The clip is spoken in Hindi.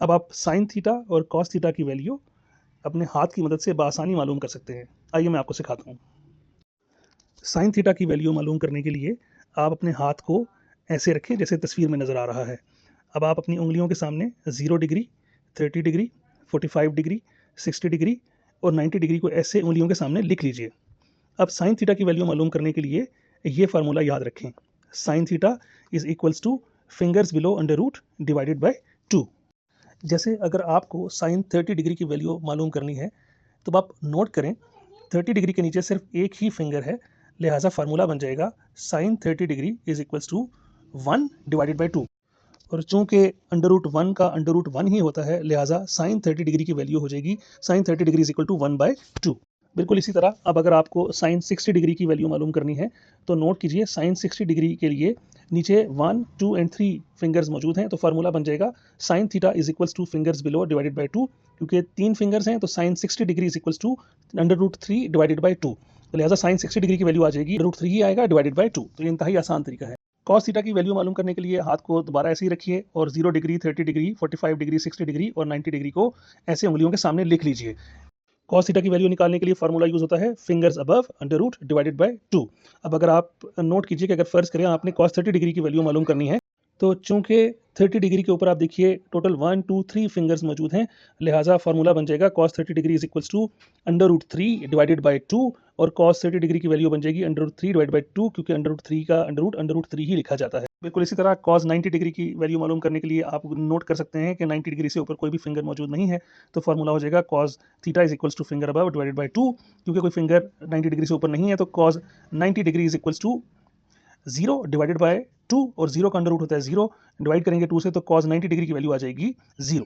अब आप साइन थीटा और कॉस थीटा की वैल्यू अपने हाथ की मदद से बआसानी मालूम कर सकते हैं। आइए मैं आपको सिखाता हूँ। साइन थीटा की वैल्यू मालूम करने के लिए आप अपने हाथ को ऐसे रखें जैसे तस्वीर में नज़र आ रहा है। अब आप अपनी उंगलियों के सामने 0 डिग्री, 30 डिग्री, 45 डिग्री, 60 डिग्री और 90 डिग्री को ऐसे उंगलियों के सामने लिख लीजिए। अब साइन थीटा की वैल्यू मालूम करने के लिए ये फार्मूला याद रखें। Sine theta is equals to fingers below under root divided by 2। जैसे अगर आपको साइन 30 डिग्री की वैल्यू मालूम करनी है तो आप नोट करें 30 डिग्री के नीचे सिर्फ एक ही फिंगर है, लिहाजा फार्मूला बन जाएगा sine 30 degree is equals to 1 divided by 2। और चूंकि अंडर रूट वन का अंडर रूट वन ही होता है, लिहाजा साइन 30 डिग्री की वैल्यू हो जाएगी sine 30 degree is equal to 1/2। बिल्कुल इसी तरह अब अगर आपको साइन 60 डिग्री की वैल्यू मालूम करनी है तो नोट कीजिए साइन 60 डिग्री के लिए नीचे 1, 2 एंड 3 फिंगर्स मौजूद हैं, तो फार्मूला बन जाएगा sine theta is equals to fingers below divided by 2। क्योंकि 3 फिंगर्स हैं तो sine 60 degree is equals to under root 3 divided by 2। तो लिहाजा साइन 60 डिग्री की वैल्यू आ जाएगी रूट 3 ही आएगा डिवाइडेड बाई 2। तो ये इंतहाई आसान तरीका है। कॉस थीटा की वैल्यू मालूम करने के लिए हाथ को दोबारा ऐसे ही रखिए और 0 डिग्री, 30 डिग्री, 45 डिग्री, 60 डिग्री और 90 डिग्री को ऐसे उंगलियों के सामने लिख लीजिए। कॉस थीटा की वैल्यू निकालने के लिए फार्मूला यूज होता है fingers above under root divided by 2। अब अगर आप नोट कीजिए कि अगर फर्ज करें आपने कॉस 30 डिग्री की वैल्यू मालूम करनी है तो चूंकि 30 डिग्री के ऊपर आप देखिए टोटल 1, 2, 3 फिंगर्स मौजूद हैं, लिहाजा फार्मूला बन जाएगा cos 30 degree is equals to under root 3 divided by 2। और कॉस 30 डिग्री की वैल्यू बन जाएगी अंडर रूट 3 डिवाइड बाई 2, क्योंकि अंडर रूट 3 का अंडर रूट 3 ही लिखा जाता है। बिल्कुल इसी तरह कॉस 90 डिग्री की वैल्यू मालूम करने के लिए आप नोट कर सकते हैं कि 90 डिग्री से ऊपर कोई भी फिंगर मौजूद नहीं है, तो फार्मूला हो जाएगा cos theta is equals two finger above divided by 2। क्योंकि कोई फिंगर 90 डिग्री से ऊपर नहीं है तो cos 90 degree is equals to 0 divided by 2, और 0 का अंडर रूट होता है 0, डिवाइड करेंगे 2 से तो कॉस 90 डिग्री की वैल्यू आ जाएगी 0।